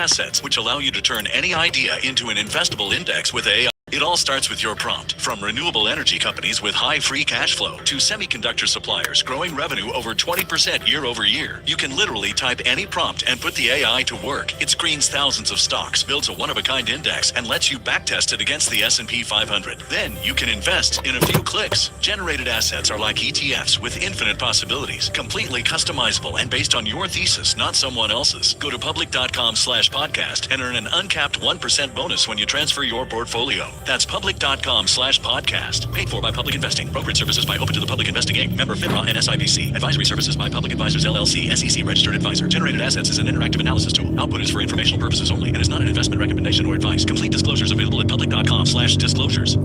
assets, which allow you to turn any idea into an investable index with AI. It all starts with your prompt. From renewable energy companies with high free cash flow to semiconductor suppliers growing revenue over 20% year over year, you can literally type any prompt and put the AI to work. It screens thousands of stocks, builds a one-of-a-kind index, and lets you backtest it against the S&P 500. Then you can invest in a few clicks. Generated assets are like ETFs with infinite possibilities, completely customizable and based on your thesis, not someone else's. Go to public.com/podcast and earn an uncapped 1% bonus when you transfer your portfolio. That's public.com/podcast. Paid for by Public Investing. Brokerage services by Open to the Public Investing Inc. Member FINRA and SIPC. Advisory services by Public Advisors LLC, SEC registered advisor. Generated assets is an interactive analysis tool. Output is for informational purposes only and is not an investment recommendation or advice. Complete disclosures available at public.com/disclosures.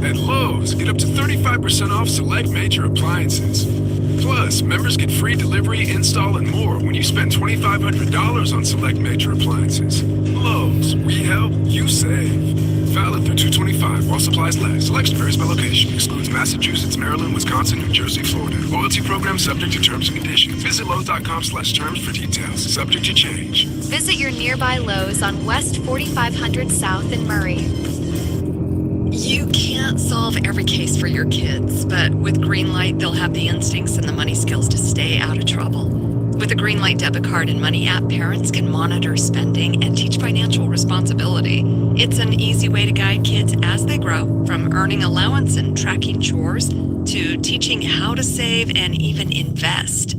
At Lowe's, get up to 35% off select major appliances. Plus, members get free delivery, install, and more when you spend $2,500 on select major appliances. Lowe's, we help, you save. Valid through 2/25 while supplies last. Selection varies by location. Excludes Massachusetts, Maryland, Wisconsin, New Jersey, Florida. Loyalty program subject to terms and conditions. Visit Lowe's.com/terms for details. Subject to change. Visit your nearby Lowe's on West 4500 South in Murray. You can't solve every case for your kids, but with Greenlight, they'll have the instincts and the money skills to stay out of trouble. With the Greenlight debit card and money app, parents can monitor spending and teach financial responsibility. It's an easy way to guide kids as they grow, from earning allowance and tracking chores to teaching how to save and even invest.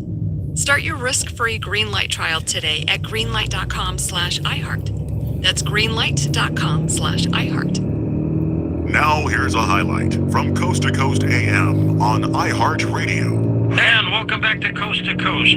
Start your risk-free Greenlight trial today at greenlight.com/iHeart. That's greenlight.com/iHeart. Now here's a highlight from Coast to Coast AM on iHeartRadio. And welcome back to Coast.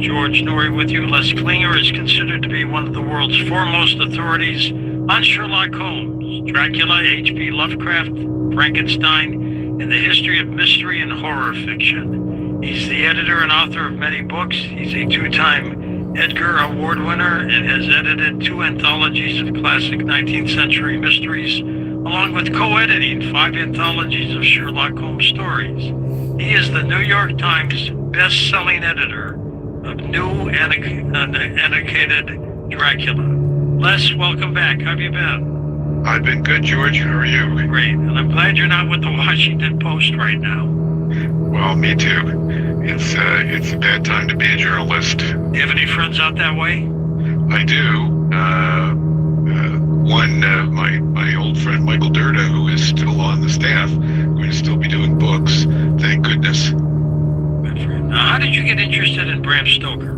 George Norrie with you. Les Klinger is considered to be one of the world's foremost authorities on Sherlock Holmes, Dracula, H.P. Lovecraft, Frankenstein, and the history of mystery and horror fiction. He's the editor and author of many books. He's a two-time Edgar Award winner and has edited 2 anthologies of classic 19th century mysteries, along with co-editing 5 anthologies of Sherlock Holmes stories. He is the New York Times best-selling editor of New Annotated Dracula. Les, welcome back. How have you been? I've been good, George. How are you? Great. And I'm glad you're not with the Washington Post right now. Well, me too. It's a bad time to be a journalist. Do you have any friends out that way? I do. My old friend Michael Durda, who is still on the staff, going to still be doing books. Thank goodness. Good friend. Now, how did you get interested in Bram Stoker?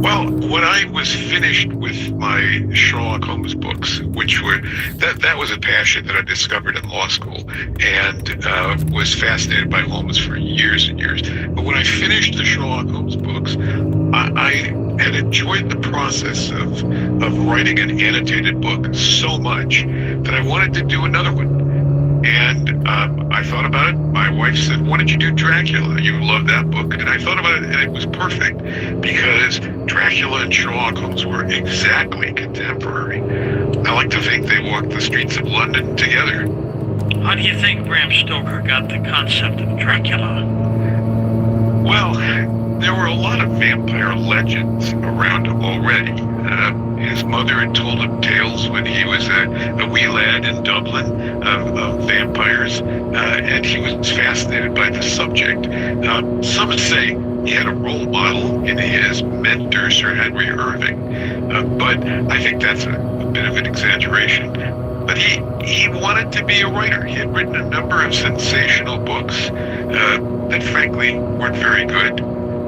Well, when I was finished with my Sherlock Holmes books, which were that was a passion that I discovered in law school, and was fascinated by Holmes for years and years. But when I finished the Sherlock Holmes books, I had enjoyed the process of writing an annotated book so much that I wanted to do another one. And I thought about it. My wife said, "Why don't you do Dracula? You love that book." And I thought about it, and it was perfect because Dracula and Sherlock Holmes were exactly contemporary. I like to think they walked the streets of London together. How do you think Bram Stoker got the concept of Dracula? Well, there were a lot of vampire legends around already. His mother had told him tales when he was a wee lad in Dublin of vampires, and he was fascinated by the subject. Some say he had a role model in his mentor, Sir Henry Irving, but I think that's a bit of an exaggeration. But he wanted to be a writer. He had written a number of sensational books that frankly weren't very good.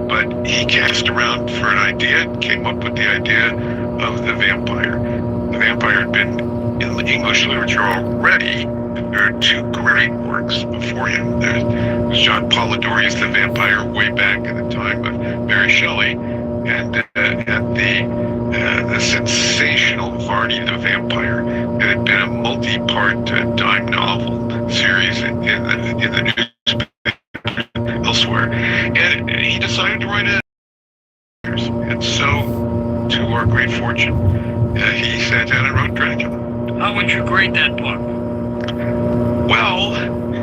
But he cast around for an idea and came up with the idea of the vampire. The vampire had been in the English literature already. There are 2 great works before him. There was John Polidori's The Vampire way back in the time of Mary Shelley, and the sensational Varney the Vampire. It had been a multi-part dime novel series in the newspaper elsewhere, and he decided to write it. And so, to our great fortune, he sat down and wrote Dracula. How would you grade that book? Well,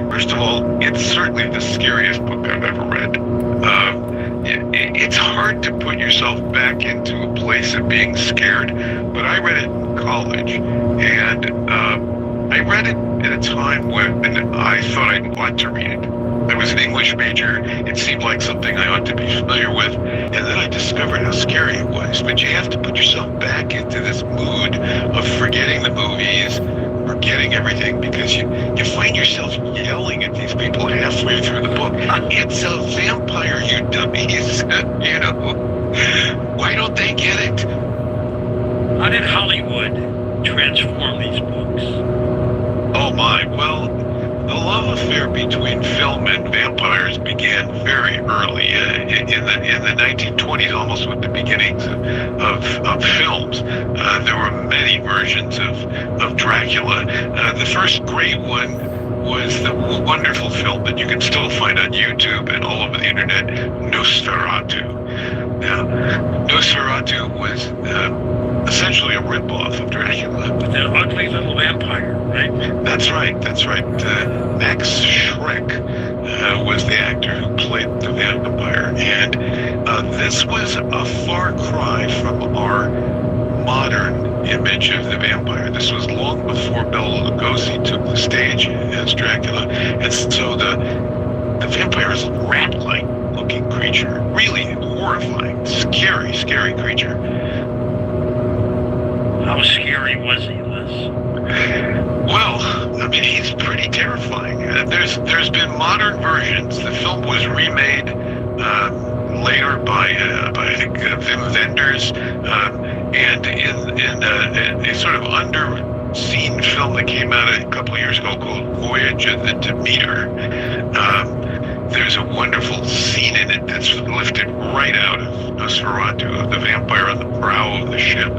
first of all, it's certainly the scariest book I've ever read. it's hard to put yourself back into a place of being scared. But I read it in college, and I read it at a time when I thought I ought to read it. I was an English major. It seemed like something I ought to be familiar with. And then I discovered how scary it was. But you have to put yourself back into this mood of forgetting the movies, forgetting everything, because you find yourself yelling at these people halfway through the book. It's a vampire, you dummies. You know, why don't they get it? How did Hollywood transform these books? Oh my, well, the love affair between film and vampires began very early in the 1920s, almost with the beginnings of films. There were many versions of Dracula. The first great one was the wonderful film that you can still find on YouTube and all over the internet, Nosferatu. Now, Nosferatu was essentially a ripoff of Dracula. With that ugly little vampire, right? That's right. Max Schreck was the actor who played the vampire, and this was a far cry from our modern image of the vampire. This was long before Bela Lugosi took the stage as Dracula, and so the vampire is a rat-like looking creature, really horrifying, scary creature. How scary was he, Les? Well, I mean, he's pretty terrifying. There's been modern versions. The film was remade later by I think Wim Wenders, and in a sort of underseen film that came out a couple of years ago called Voyage of the Demeter. There's a wonderful scene in it that's lifted right out of Nosferatu, of the vampire on the prow of the ship.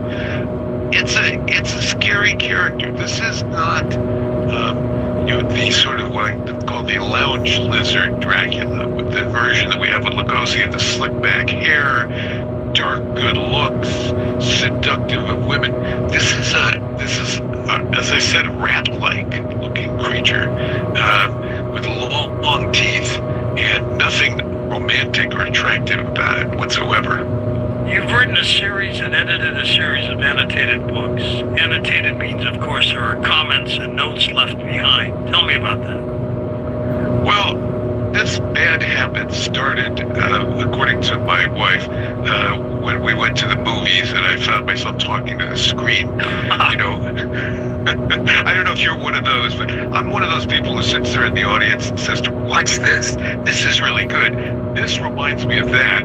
It's a scary character. This is not, the sort of what I call the lounge lizard Dracula, with the version that we have with Lugosi of the slick back hair, dark good looks, seductive of women. This is as I said, rat-like looking creature with long teeth and nothing romantic or attractive about it whatsoever. You've written a series and edited a series of annotated books. Annotated means, of course, there are comments and notes left behind. Tell me about that. Well, this bad habit started, according to my wife, when we went to the movies and I found myself talking to the screen. You know, I don't know if you're one of those, but I'm one of those people who sits there in the audience and says, "What's this? This is really good. This reminds me of that.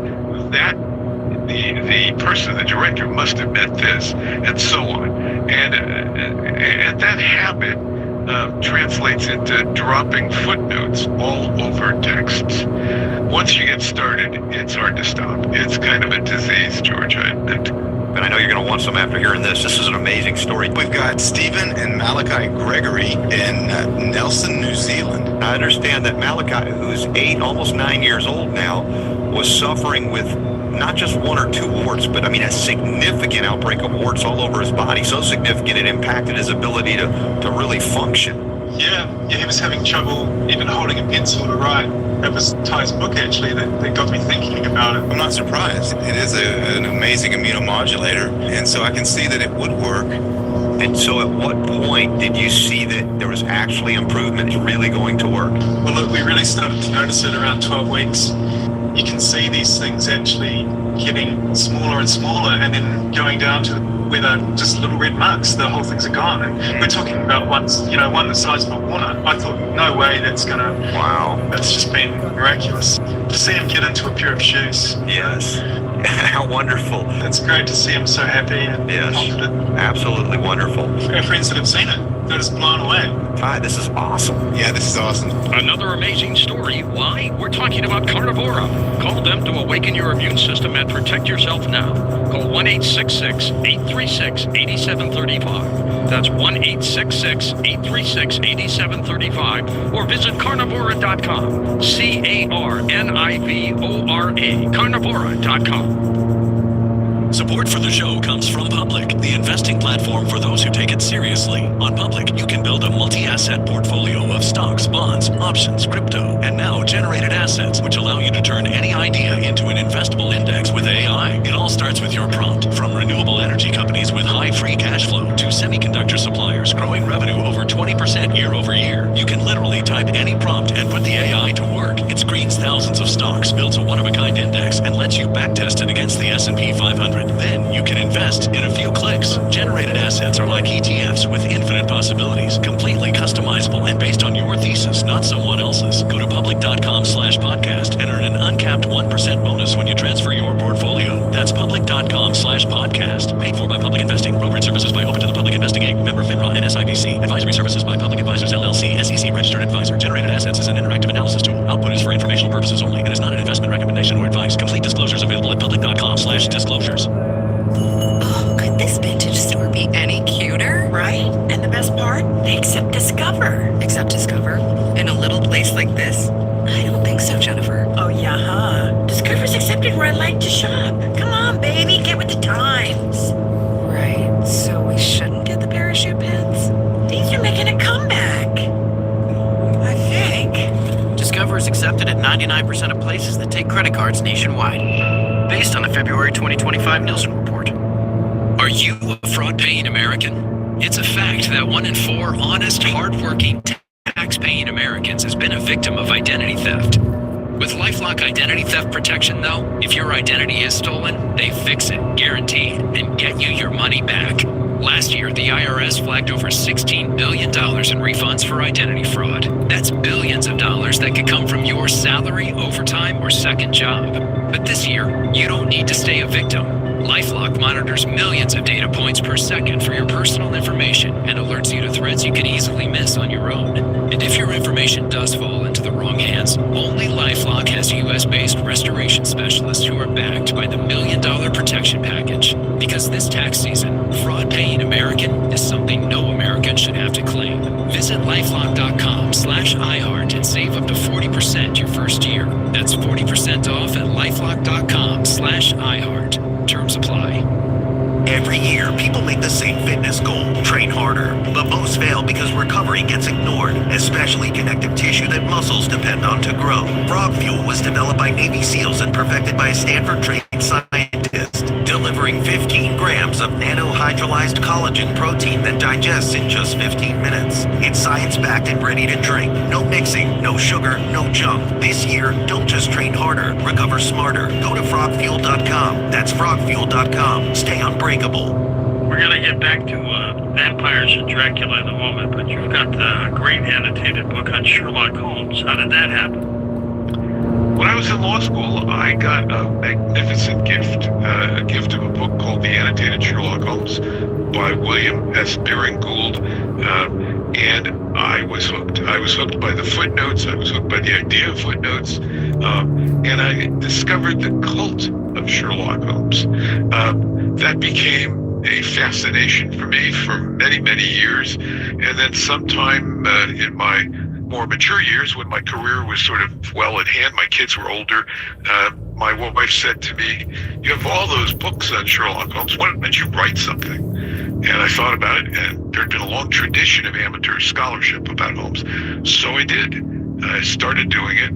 The person, the director, must have meant this," and so on. And that habit translates into dropping footnotes all over texts. Once you get started, it's hard to stop. It's kind of a disease, George, I admit. And I know you're going to want some after hearing this. This is an amazing story. We've got Stephen and Malachi Gregory in Nelson, New Zealand. I understand that Malachi, who's 8, almost 9 years old now, was suffering with not just 1 or 2 warts, but I mean a significant outbreak of warts all over his body. So significant it impacted his ability to really function. Yeah, he was having trouble even holding a pencil to write. That was Ty's book, actually, that got me thinking about it. I'm not surprised. It is an amazing immunomodulator, and so I can see that it would work. And so at what point did you see that there was actually improvement really going to work? Well, look, we really started to notice it around 12 weeks. You can see these things actually getting smaller and smaller and then going down to where they're just little red marks. The whole things are gone. And we're talking about one the size of a walnut. I thought, no way that's gonna... Wow. That's just been miraculous. To see him get into a pair of shoes. Yes. How wonderful. It's great to see him so happy and confident. Absolutely wonderful. Our friends that have seen it, they're just blown away. Ty, this is awesome. Yeah, this is awesome. Another amazing story. Why? We're talking about Carnivora. Call them to awaken your immune system and protect yourself now. Call 1-866-836-8735. That's 1-866-836-8735. Or visit carnivora.com. Carnivora. Carnivora.com. Support for the show comes from Public, the investing platform for those who take it seriously. On Public, you can build a multi-asset portfolio of stocks, bonds, options, crypto, and now generated assets, which allow you to turn any idea into an investable index with AI. It all starts with your prompt. From renewable energy companies with high free cash flow to semiconductor suppliers growing revenue over 20% year over year, you can literally type any prompt and put the AI to work. It screens thousands of stocks, builds a one-of-a-kind index, and lets you backtest it against the S&P 500. Then you can invest in a few clicks. Generated assets are like ETFs with infinite possibilities, completely customizable and based on your thesis, not someone else's. Go to public.com/podcast and earn an uncapped 1% bonus when you transfer your portfolio. That's public.com/podcast. Paid for by Public Investing. Brokerage services by Open to the Public Investing Inc. Member FINRA and SIPC. Advisory services by Public Advisors LLC. SEC registered advisor. Generated assets is an interactive analysis tool. Output is for informational purposes only and is not an investment recommendation or advice. Complete disclosures available at public.com/disclosures. Oh, could this vintage store be any cuter? Right? And the best part? They accept Discover. Accept Discover? In a little place like this? I don't think so, Jennifer. Oh, yeah, huh? Discover's accepted where I like to shop. Come on, baby, get with the times. Right, so we shouldn't get the parachute pants? These are making a comeback. I think. Discover is accepted at 99% of places that take credit cards nationwide, based on the February 2025 Nielsen report. Are you a fraud-paying American? It's a fact that 1 in 4 honest, hard-working, tax-paying Americans has been a victim of identity theft. With LifeLock Identity Theft Protection, though, if your identity is stolen, they fix it, guaranteed, and get you your money back. Last year, the IRS flagged over $16 billion in refunds for identity fraud. That's billions of dollars that could come from your salary, overtime, or second job. But this year, you don't need to stay a victim. LifeLock monitors millions of data points per second for your personal information and alerts you to threats you could easily miss on your own. And if your information does fall into the wrong hands, only LifeLock has US-based restoration specialists who are backed by the $1 Million Protection Package. Because this tax season, fraud-paying American is something no American should have to claim. Visit LifeLock.com/iHeart and save up to 40% your first year. That's 40% off at LifeLock.com/iHeart. Terms apply. Every year, people make the same fitness goal, train harder. But most fail because recovery gets ignored, especially connective tissue that muscles depend on to grow. Frog Fuel was developed by Navy SEALs and perfected by a Stanford-trained scientist, delivering 15 grams of nanohydrolyzed collagen protein that digests in just 15 minutes. It's science-backed and ready to drink. No mixing, no sugar, no junk. This year, don't just train harder, recover smarter. Go to frogfuel.com. That's frogfuel.com. Stay unbreakable. We're going to get back to vampires and Dracula in a moment, but you've got a great annotated book on Sherlock Holmes. How did that happen? When I was in law school, I got a magnificent gift, a gift of a book called The Annotated Sherlock Holmes by William S. Baring Gould, and I was hooked. I was hooked by the footnotes. I was hooked by the idea of footnotes, and I discovered the cult of Sherlock Holmes. That became a fascination for me for many, many years, and then sometime in my more mature years, when my career was sort of well at hand, my kids were older, my wife said to me, "You have all those books on Sherlock Holmes, why don't you write something?" And I thought about it, and there'd been a long tradition of amateur scholarship about Holmes, so I did. I started doing it.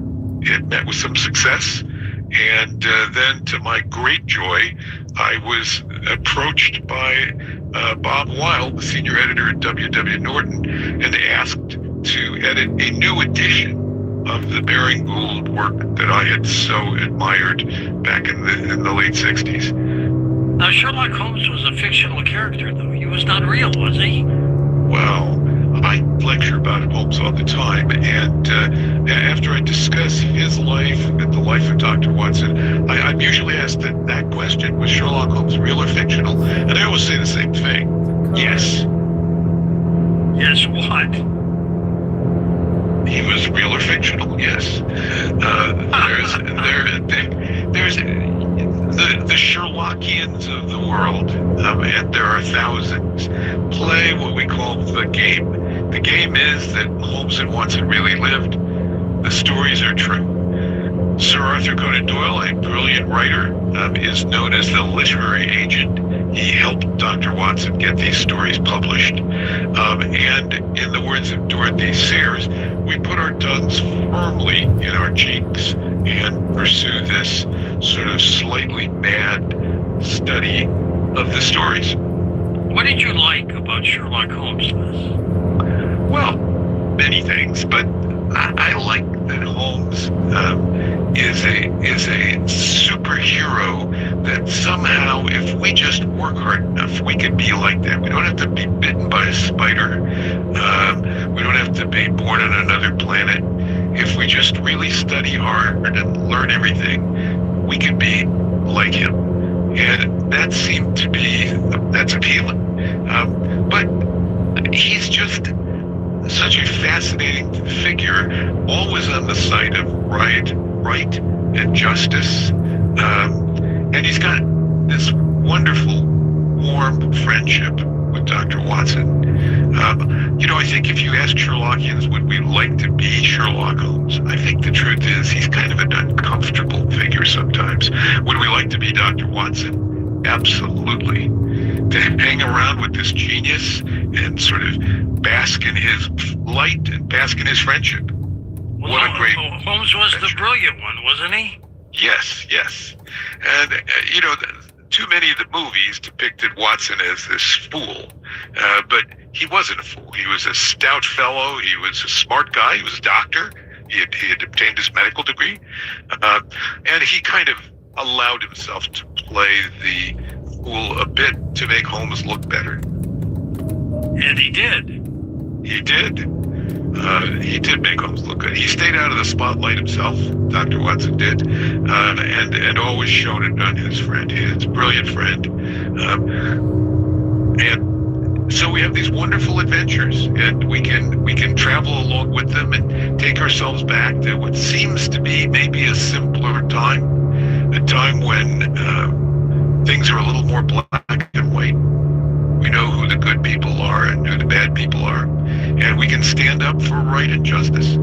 It met with some success, and then to my great joy, I was approached by Bob Wilde, the senior editor at W.W. Norton, and asked to edit a new edition of the Baring Gould work that I had so admired back in the late 60s. Now, Sherlock Holmes was a fictional character, though. He was not real, was he? Well, I lecture about Holmes all the time, and after I discuss his life and the life of Dr. Watson, I'm usually asked that question, was Sherlock Holmes real or fictional? And I always say the same thing, yes. Yes, what? He was real or fictional, yes. There's the Sherlockians of the world, and there are thousands, play what we call the game. The game is that Holmes and Watson really lived. The stories are true. Sir Arthur Conan Doyle, a brilliant writer, is known as the literary agent. He helped Dr. Watson get these stories published. And in the words of Dorothy Sayers, we put our tongues firmly in our cheeks and pursue this sort of slightly mad study of the stories. What did you like about Sherlock Holmes, Les? Well, many things, but I like that Holmes is a superhero that somehow, if we just work hard enough, we can be like that. We don't have to be bitten by a spider. We don't have to be born on another planet. If we just really study hard and learn everything, we can be like him. And that seemed to be, that's appealing. But he's just such a fascinating figure, always on the side of right and justice. And he's got this wonderful, warm friendship with Dr. Watson. I think if you ask Sherlockians, would we like to be Sherlock Holmes? I think the truth is he's kind of an uncomfortable figure sometimes. Would we like to be Dr. Watson? Absolutely. To hang around with this genius and sort of bask in his light and bask in his friendship. Well, what a great Holmes was the brilliant one, wasn't he? Yes. And, too many of the movies depicted Watson as this fool, but he wasn't a fool. He was a stout fellow. He was a smart guy. He was a doctor. He had obtained his medical degree, and he kind of allowed himself to play the fool a bit to make Holmes look better. And he did. He did. He did make Holmes look good. He stayed out of the spotlight himself, Dr. Watson did, and always shone it on his friend, his brilliant friend. And so we have these wonderful adventures, and we can travel along with them and take ourselves back to what seems to be maybe a simpler time, a time when things are a little more black and white. We know who the good people are and who the bad people are, and we can stand up for right and justice.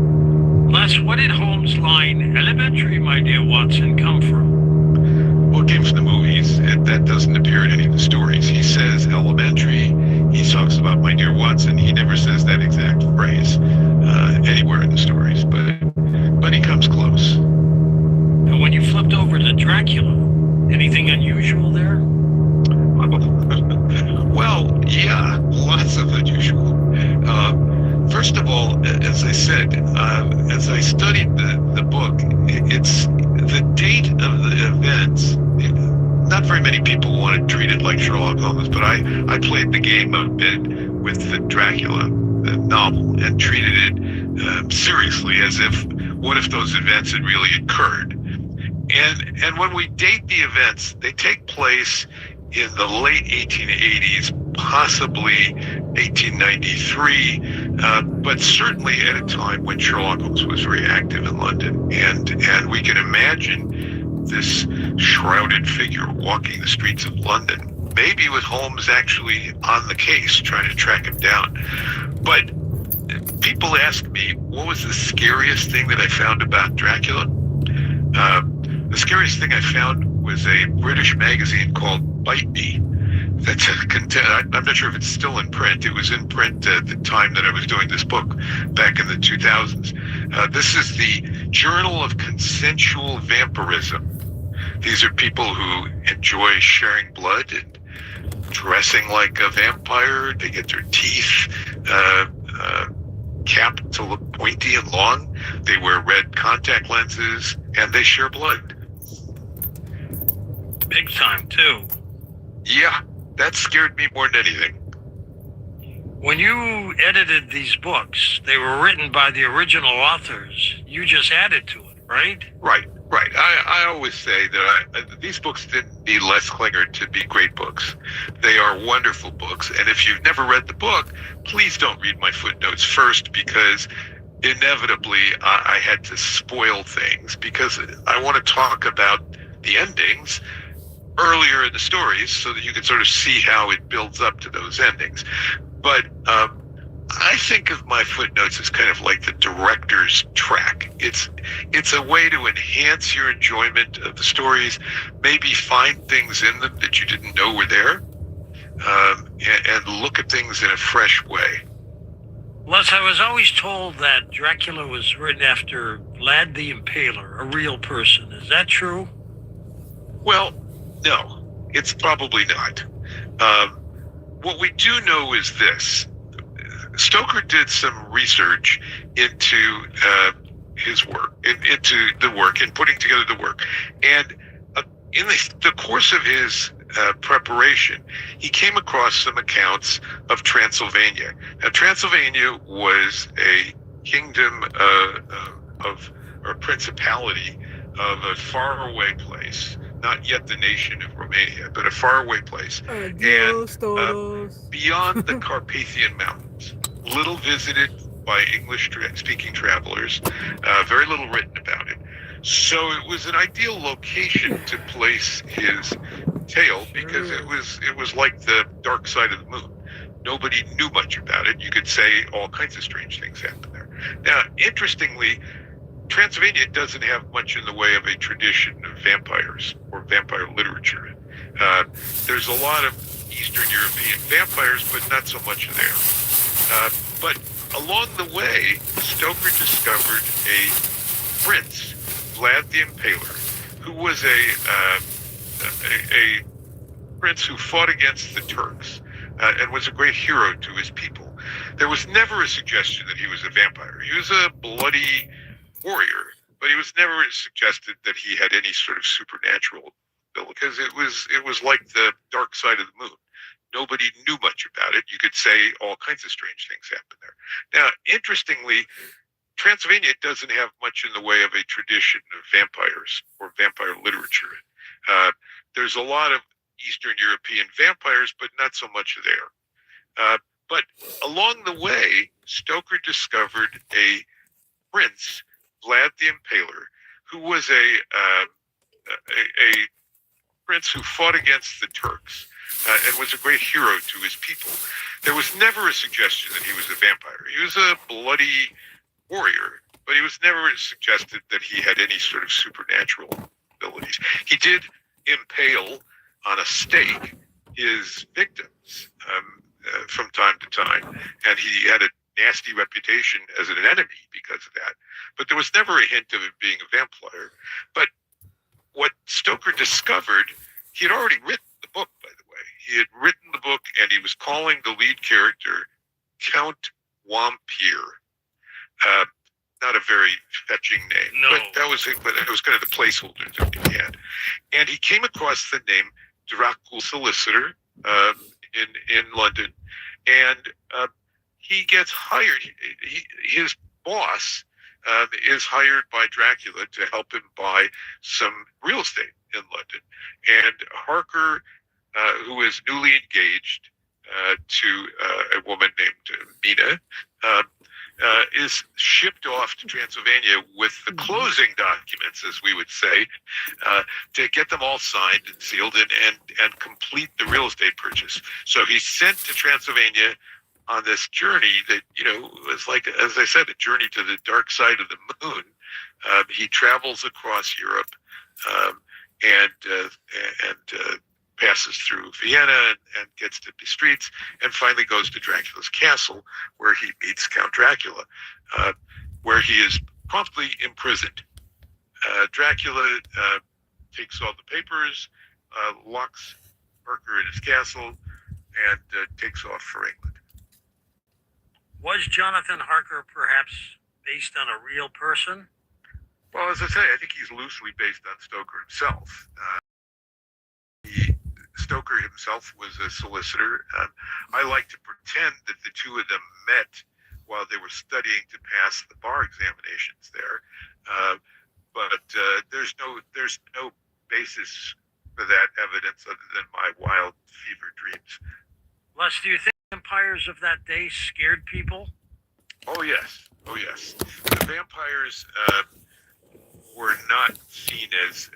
Les, what did Holmes' line, "Elementary, my dear Watson," come from? Well, it came from the movies. That doesn't appear in any of the stories. He says elementary. He talks about "my dear Watson." He never says that exact phrase anywhere in the stories, but he comes close. And when you flipped over to Dracula, anything unusual there? Well, yeah, lots of unusual. First of all, as I said, as I studied the book, it's the date of the events. Not very many people want to treat it like Sherlock Holmes, but I played the game a bit with the Dracula novel and treated it seriously, as if, what if those events had really occurred? And when we date the events, they take place in the late 1880s, possibly 1893, but certainly at a time when Sherlock Holmes was very active in London. And we can imagine this shrouded figure walking the streets of London, maybe with Holmes actually on the case, trying to track him down. But people ask me, what was the scariest thing that I found about Dracula? The scariest thing I found was a British magazine called Bite Me. That's I'm not sure if it's still in print. It was in print at the time that I was doing this book back in the 2000s. This is the Journal of Consensual Vampirism. These are people who enjoy sharing blood and dressing like a vampire. They get their teeth capped to look pointy and long. They wear red contact lenses, and they share blood. Big time, too. Yeah, that scared me more than anything. When you edited these books, they were written by the original authors. You just added to it, right? Right. I always say that these books didn't need Les Klinger to be great books. They are wonderful books. And if you've never read the book, please don't read my footnotes first, because inevitably I had to spoil things, because I want to talk about the endings earlier in the stories so that you can sort of see how it builds up to those endings. But I think of my footnotes as kind of like the director's track. It's a way to enhance your enjoyment of the stories, maybe find things in them that you didn't know were there, and look at things in a fresh way. Les, I was always told that Dracula was written after Vlad the Impaler, a real person. Is that true? Well, no, it's probably not. What we do know is this. Stoker did some research into his work, into the work, and putting together the work. And in the course of his preparation, he came across some accounts of Transylvania. Now, Transylvania was a kingdom or principality of a faraway place, not yet the nation of Romania, but a faraway place. Adios, todos. Beyond the Carpathian Mountains, little visited by English-speaking travelers, very little written about it. So it was an ideal location to place his tale because it was like the dark side of the moon. Nobody knew much about it. You could say all kinds of strange things happened there. Now, interestingly, Transylvania doesn't have much in the way of a tradition of vampires or vampire literature. There's a lot of Eastern European vampires, but not so much there. But along the way, Stoker discovered a prince, Vlad the Impaler, who was a prince who fought against the Turks and was a great hero to his people. There was never a suggestion that he was a vampire. He was a bloody warrior, but he was never suggested that he had any sort of supernatural ability because it was like the dark side of the moon. Nobody knew much about it. You could say all kinds of strange things happened there. Now, interestingly, Transylvania doesn't have much in the way of a tradition of vampires or vampire literature. There's a lot of Eastern European vampires, but not so much there. But along the way, Stoker discovered a prince, Vlad the Impaler, who was a prince who fought against the Turks and was a great hero to his people. There was never a suggestion that he was a vampire. He was a bloody warrior, but he was never suggested that he had any sort of supernatural abilities. He did impale on a stake his victims from time to time, and he had a nasty reputation as an enemy because of that. But there was never a hint of him being a vampire. But what Stoker discovered, he had already written the book, by the way. He had written the book, and he was calling the lead character Count Wampir. Not a very fetching name, No. but it was kind of the placeholder that he had. And he came across the name Dracula Solicitor in London, and he gets hired. His boss is hired by Dracula to help him buy some real estate in London. And Harker, who is newly engaged to a woman named Mina, is shipped off to Transylvania with the closing documents, as we would say, to get them all signed and sealed and complete the real estate purchase. So he's sent to Transylvania on this journey that, was like, as I said, a journey to the dark side of the moon. He travels across Europe and passes through Vienna and gets to the streets and finally goes to Dracula's castle, where he meets Count Dracula, where he is promptly imprisoned. Dracula takes all the papers, locks Harker in his castle, and takes off for England. Was Jonathan Harker perhaps based on a real person? Well, as I say, I think he's loosely based on Stoker himself. Stoker himself was a solicitor. I like to pretend that the two of them met while they were studying to pass the bar examinations there. But there's no basis for that evidence other than my wild fever dreams. Les, do you think vampires of that day scared people? Oh yes. The vampires were not seen as